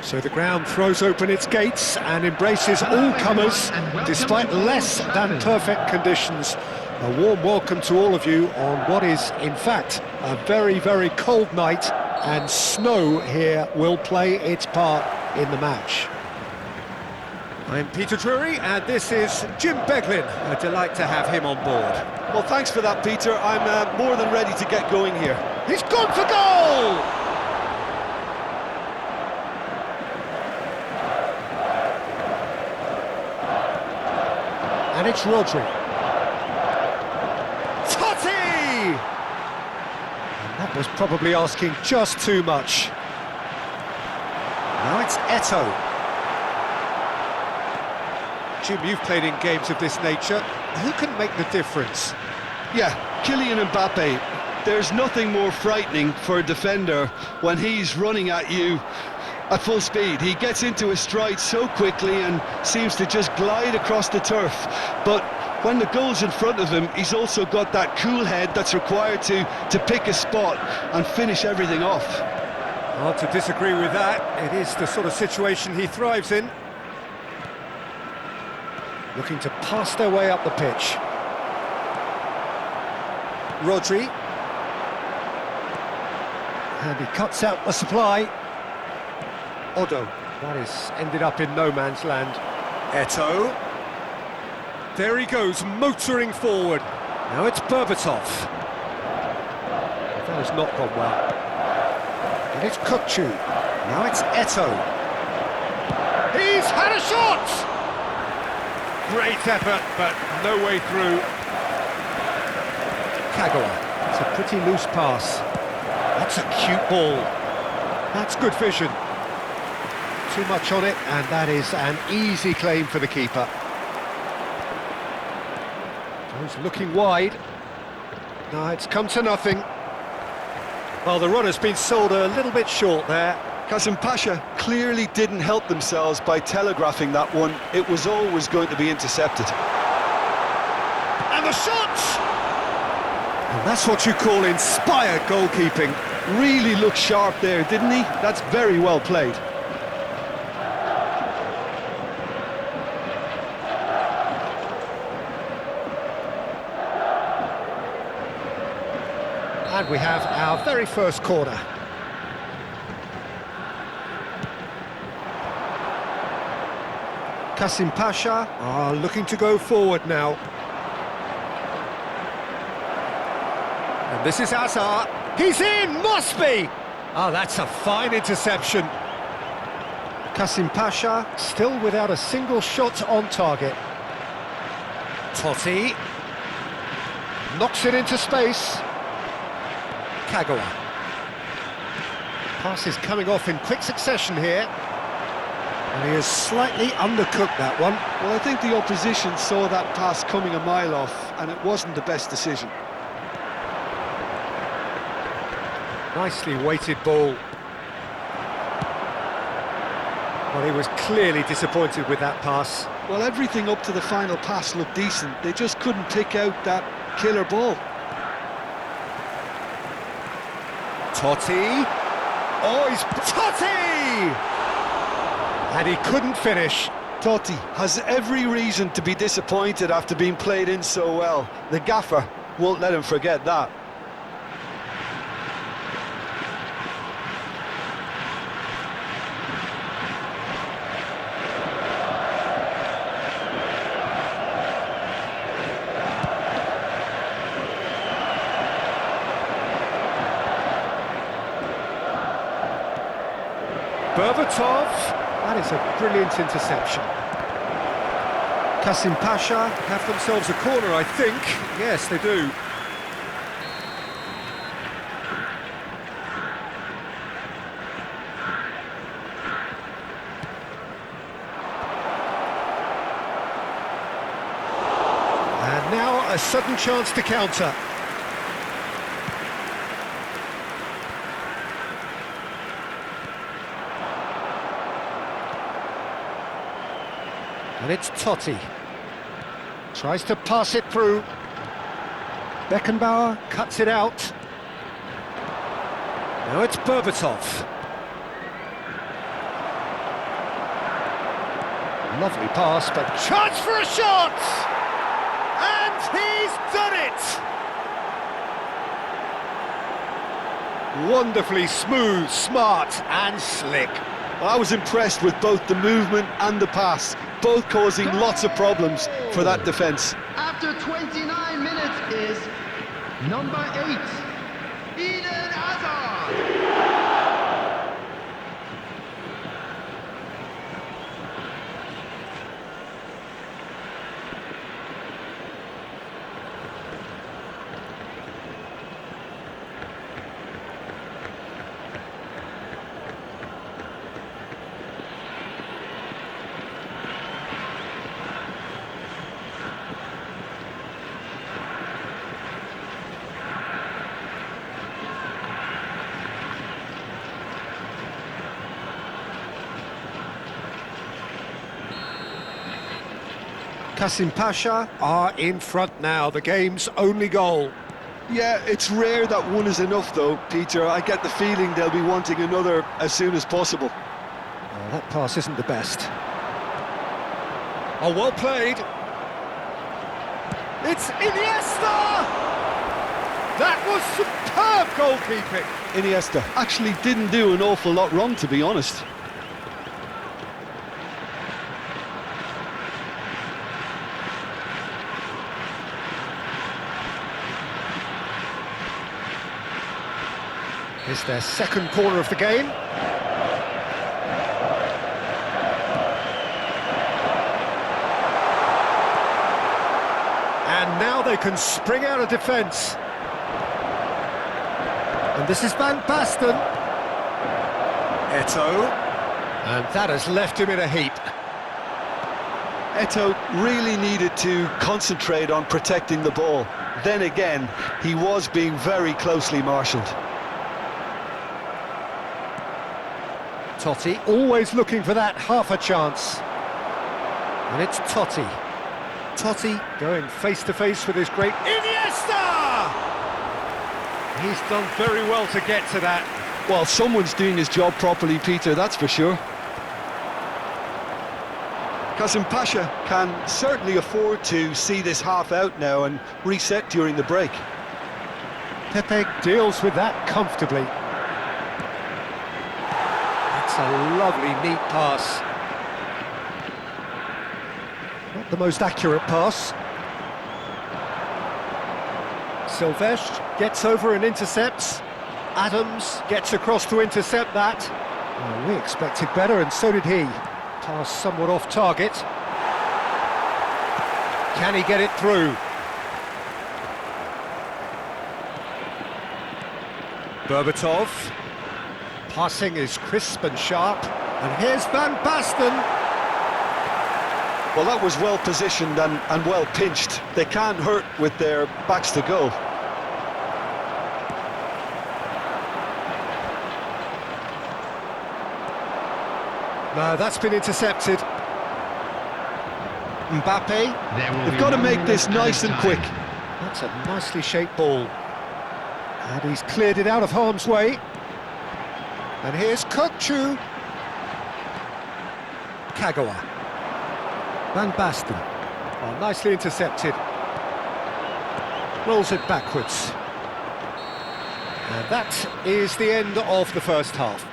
So the ground throws open its gates and embraces all comers, despite less than perfect conditions. A warm welcome to all of you on what is, in fact, a very, very cold night, and snow here will play its part in the match. I'm Peter Drury, and this is Jim Beglin. A delight to have him on board. Well, thanks for that, Peter. I'm more than ready to get going here. He's gone for goal! And it's Rodri. Totti! And that was probably asking just too much. Now it's Eto'o. Jim, you've played in games of this nature. Who can make the difference? Yeah, Kylian Mbappe. There's nothing more frightening for a defender when he's running at you at full speed. He gets into his stride so quickly and seems to just glide across the turf. But when the goal's in front of him, he's also got that cool head that's required to pick a spot and finish everything off. Hard to disagree with that. It is the sort of situation he thrives in. Looking to pass their way up the pitch. Rodri. And he cuts out the supply. Odo. That is ended up in no man's land. Eto'o. There he goes, motoring forward. Now it's Berbatov. That has not gone well. And it's Kukçu. Now it's Eto'o. He's had a shot! Great effort, but no way through. Kagawa. It's a pretty loose pass. That's a cute ball. That's good vision. Too much on it, and that is an easy claim for the keeper. He's looking wide. No, it's come to nothing. Well, the run has been sold a little bit short there. Kasımpaşa clearly didn't help themselves by telegraphing that one. It was always going to be intercepted. And the shot! And that's what you call inspired goalkeeping. Really looked sharp there, didn't he? That's very well played. And we have our very first corner. Kasımpaşa are looking to go forward now. And this is Azar. He's in! Must be! Oh, that's a fine interception. Kasımpaşa still without a single shot on target. Totti. Knocks it into space. Kagawa. Pass is coming off in quick succession here. And he has slightly undercooked that one. Well, I think the opposition saw that pass coming a mile off, and it wasn't the best decision. Nicely weighted ball. Well, he was clearly disappointed with that pass. Well, everything up to the final pass looked decent. They just couldn't pick out that killer ball. Totti. Oh, he's... Totti! And he couldn't finish. Totti has every reason to be disappointed after being played in so well. The gaffer won't let him forget that. Berbatov. That is a brilliant interception. Kasımpaşa have themselves a corner, I think. Yes, they do. And now a sudden chance to counter. And it's Totti. Tries to pass it through. Beckenbauer cuts it out. Now it's Berbatov. Lovely pass, but chance for a shot! And he's done it! Wonderfully smooth, smart and slick. I was impressed with both the movement and the pass, both causing lots of problems for that defence. After 29 minutes is number 8, Eden Hazard. Kasim Pasha are in front now, the game's only goal. Yeah, it's rare that one is enough though, Peter. I get the feeling they'll be wanting another as soon as possible. Oh, that pass isn't the best. Oh, well played. It's Iniesta! That was superb goalkeeping. Iniesta actually didn't do an awful lot wrong, to be honest. It's their second corner of the game. And now they can spring out of defence. And this is Van Basten. Eto'o. And that has left him in a heap. Eto'o really needed to concentrate on protecting the ball. Then again, he was being very closely marshalled. Totti always looking for that half a chance. And it's Totti. Totti going face to face with his great Iniesta! He's done very well to get to that. Well, someone's doing his job properly, Peter, that's for sure. Kasim Pasha can certainly afford to see this half out now and reset during the break. Pepe deals with that comfortably. That's a lovely, neat pass. Not the most accurate pass. Silvestre gets over and intercepts. Adams gets across to intercept that. Well, we expected better, and so did he. Pass somewhat off target. Can he get it through? Berbatov. Passing is crisp and sharp. And here's Van Basten. Well, that was well positioned and well pinched. They can't hurt with their backs to goal. No, that's been intercepted. Mbappe. They've got to make this nice and quick. That's a nicely shaped ball. And he's cleared it out of harm's way. And here's Kokchu. Kagawa. Van Basten. Oh, nicely intercepted. Rolls it backwards. And that is the end of the first half.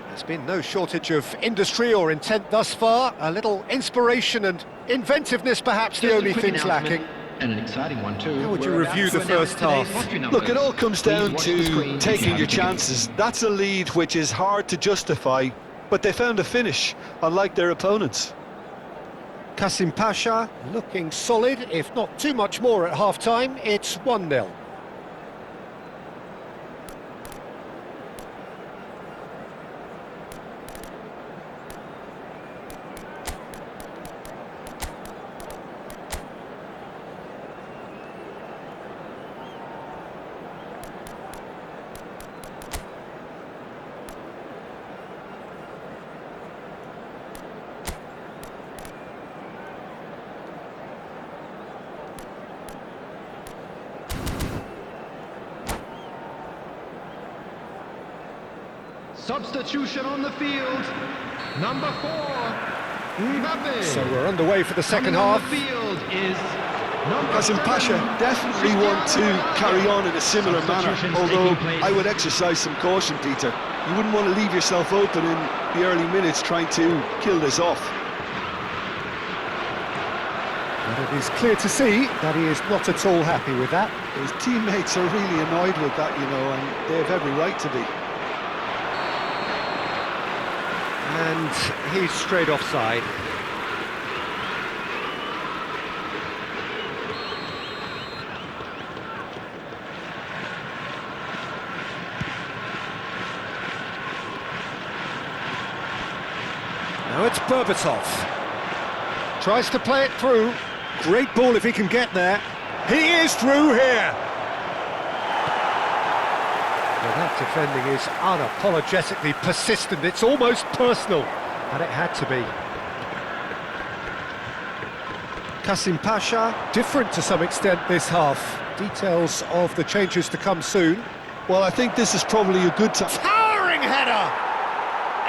There's been no shortage of industry or intent thus far. A little inspiration and inventiveness, perhaps, the only things lacking. And an exciting one too. How would you review the first half? Look, it all comes down to taking your chances. That's a lead which is hard to justify, but they found a finish, unlike their opponents. Kasim Pasha looking solid, if not too much more at half-time. It's 1-0. Substitution on the field. Number 4, Mbappe. So we're underway for the second Coming on half. the field is number Qasim 7, Pasha definitely want to carry on in a similar manner, Substitutions although taking place. I would exercise some caution, Peter. You wouldn't want to leave yourself open in the early minutes trying to kill this off. But it is clear to see that he is not at all happy with that. His teammates are really annoyed with that, you know, and they have every right to be. And he's straight offside. Now it's Berbatov. Tries to play it through. Great ball if he can get there. He is through here. Well, that defending is unapologetically persistent. It's almost personal, and it had to be. Qasim Pasha, different to some extent this half. Details of the changes to come soon. Well, I think this is probably a good time. Towering header!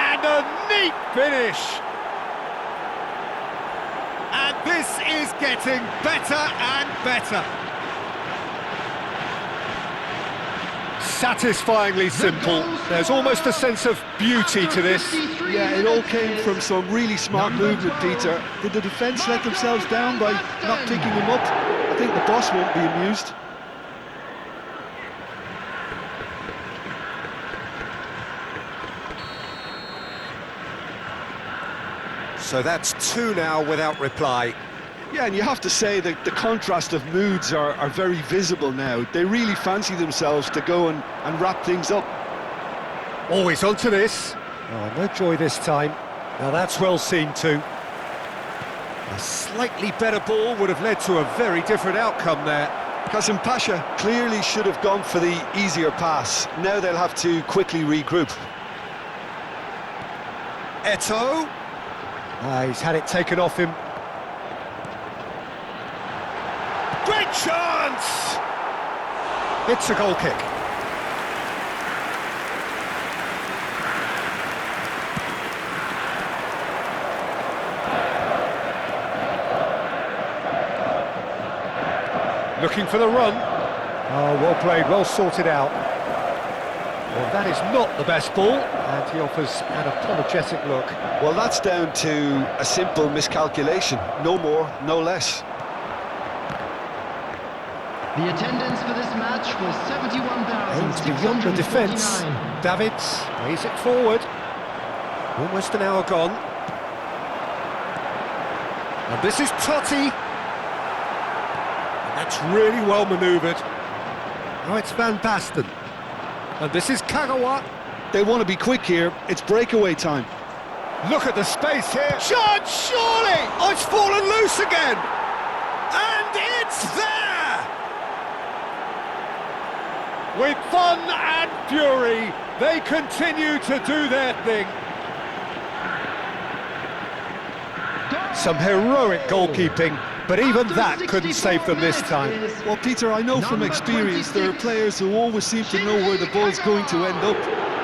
And a neat finish! And this is getting better and better. Satisfyingly simple. There's almost a sense of beauty to this. Yeah, it all came from some really smart movement, Peter. Did the defence let themselves down by not picking him up? I think the boss won't be amused. So that's 2 now without reply. Yeah, and you have to say that the contrast of moods are very visible now. They really fancy themselves to go and wrap things up. Always onto this. Oh, no joy this time. Now that's well seen too. A slightly better ball would have led to a very different outcome there. Qasim Pasha clearly should have gone for the easier pass. Now they'll have to quickly regroup. Eto'o. He's had it taken off him. Great chance! It's a goal kick. Looking for the run. Oh, well played, well sorted out. Well, that is not the best ball, and he offers an apologetic look. Well, that's down to a simple miscalculation. No more, no less. The attendance for this match was Aims beyond the 71,649. defence. Davids plays it forward. Almost an hour gone. And this is Totti. And that's really well manoeuvred. Now it's Van Basten. And this is Kagawa. They want to be quick here. It's breakaway time. Look at the space here. Chance, surely! Oh, it's fallen loose again! And it's there! With fun and fury, they continue to do their thing. Some heroic goalkeeping, but even that couldn't save them this time. Well, Peter, I know from experience there are players who always seem to know where the ball's going to end up.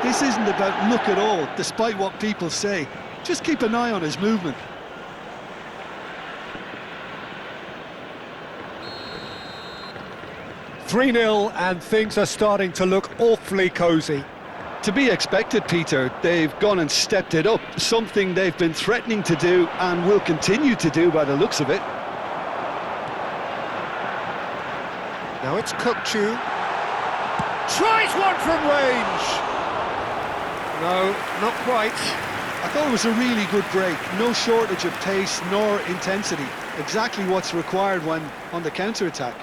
This isn't about luck at all, despite what people say. Just keep an eye on his movement. "3-0 and things are starting to look awfully cosy. To be expected, Peter. They've gone and stepped it up, something they've been threatening to do and will continue to do by the looks of it. Now it's Kukçu. Tries one from range! No, not quite. I thought it was a really good break. No shortage of pace nor intensity. Exactly what's required when on the counter-attack.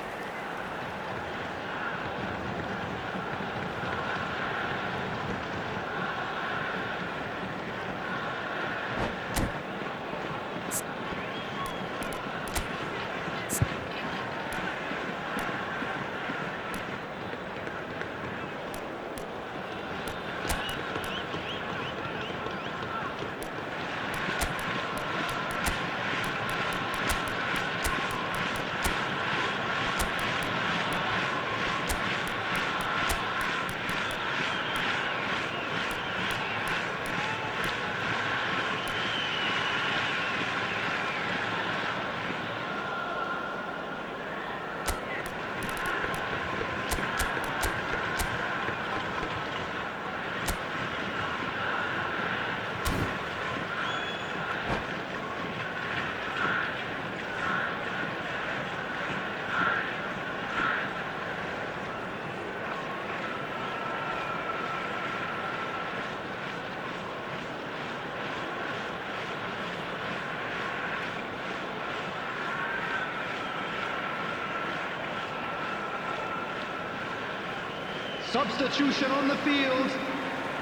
Substitution on the field.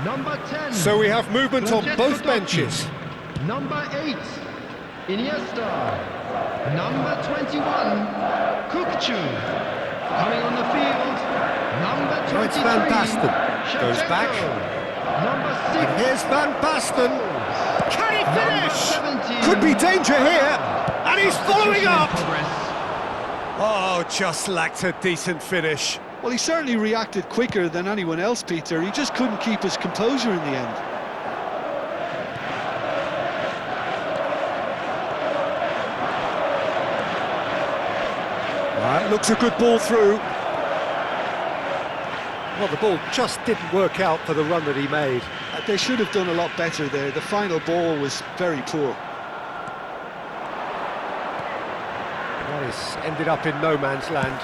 Number 10. So we have movement on both benches. Number 8, Iniesta. Number 21, Kukcu. Coming on the field, number 23, Now it's Van Basten. Goes back. Number 6, And here's Van Basten. Can he number finish? 17. Could be danger here. And he's following Substitution in up. progress. Oh, just lacked a decent finish. Well, he certainly reacted quicker than anyone else, Peter. He just couldn't keep his composure in the end. Right, looks a good ball through. Well, the ball just didn't work out for the run that he made. They should have done a lot better there. The final ball was very poor. That is ended up in no man's land.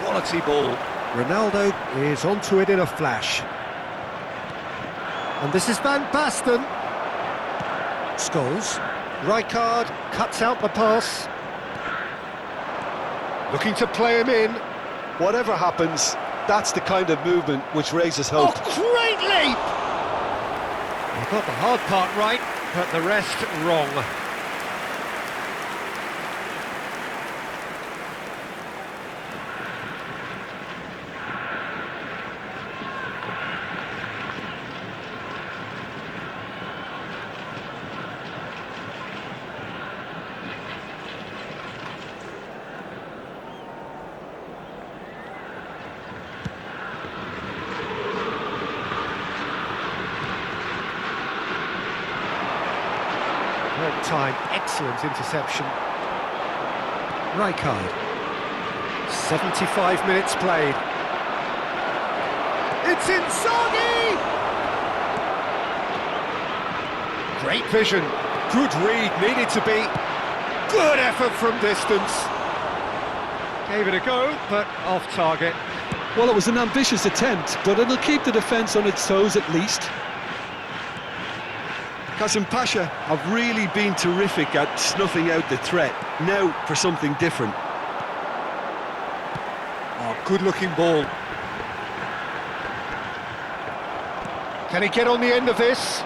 Quality ball. Ronaldo is onto it in a flash. And this is Van Basten. Scholes. Rijkaard cuts out the pass. Looking to play him in. Whatever happens, that's the kind of movement which raises hope. Oh, great leap! He got the hard part right, but the rest wrong. Well timed, excellent interception. Rijkaard. 75 minutes played. It's Inzaghi! Great vision, good read, needed to be. Good effort from distance. Gave it a go, but off target. Well, it was an ambitious attempt, but it'll keep the defence on its toes at least. Qasim Pasha have really been terrific at snuffing out the threat. Now for something different. Oh, good-looking ball. Can he get on the end of this?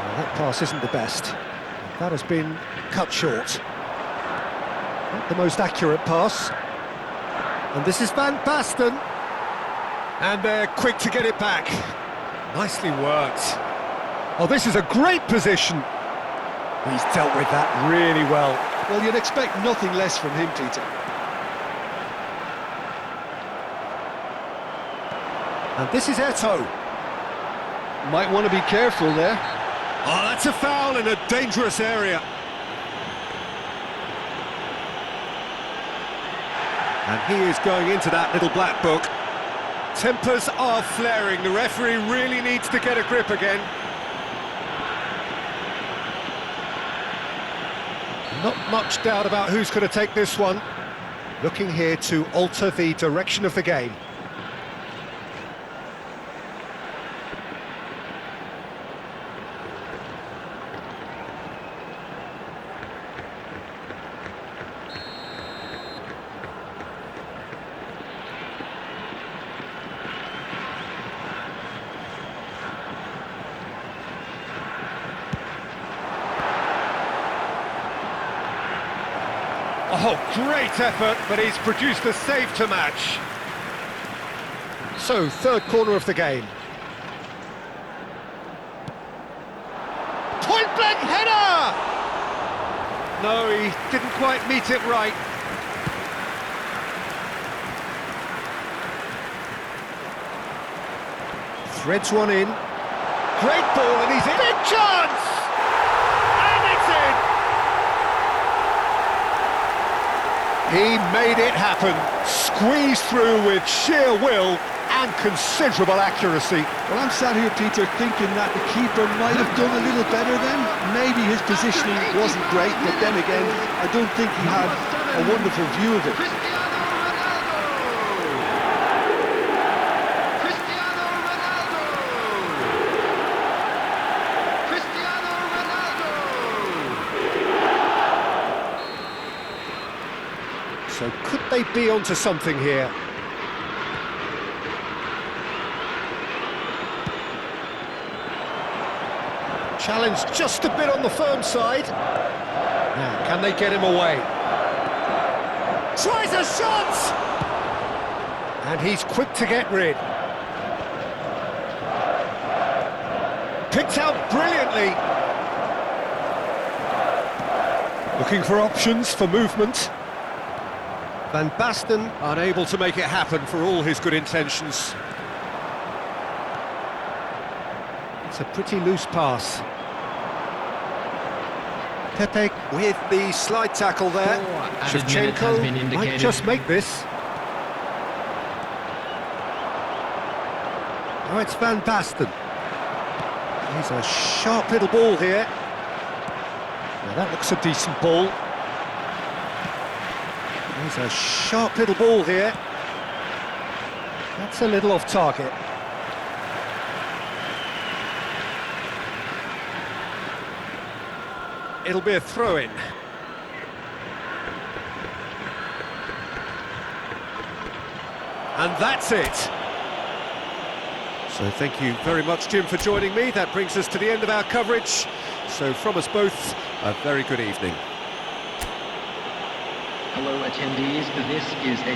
Oh, that pass isn't the best. That has been cut short. Not the most accurate pass. And this is Van Basten. And they're quick to get it back. Nicely worked. Oh, this is a great position. He's dealt with that really well. Well, you'd expect nothing less from him, Peter. And this is Eto'o. Might want to be careful there. Oh, that's a foul in a dangerous area. And he is going into that little black book. Tempers are flaring. The referee really needs to get a grip again. Not much doubt about who's going to take this one. Looking here to alter the direction of the game. Oh, great effort, but he's produced a save to match. So, third corner of the game. Point-blank header! No, he didn't quite meet it right. Threads one in. Great ball, and he's in. Big chance! And it's in! He made it happen, squeezed through with sheer will and considerable accuracy. Well, I'm sat here, Peter, thinking that the keeper might have done a little better then. Maybe his positioning wasn't great, but then again, I don't think he had a wonderful view of it. So could they be onto something here? Challenge just a bit on the firm side. Now, can they get him away? Tries a shot! And he's quick to get rid. Picked out brilliantly. Looking for options for movement. Van Basten unable to make it happen for all his good intentions. It's a pretty loose pass. Pepe with the slide tackle there. Shevchenko might just make this. Oh, it's Van Basten. He's a sharp little ball here. Now that looks a decent ball. He's a sharp little ball here. That's a little off target. It'll be a throw-in. And that's it. So thank you very much, Jim, for joining me. That brings us to the end of our coverage. So from us both, a very good evening. Hello attendees, this is a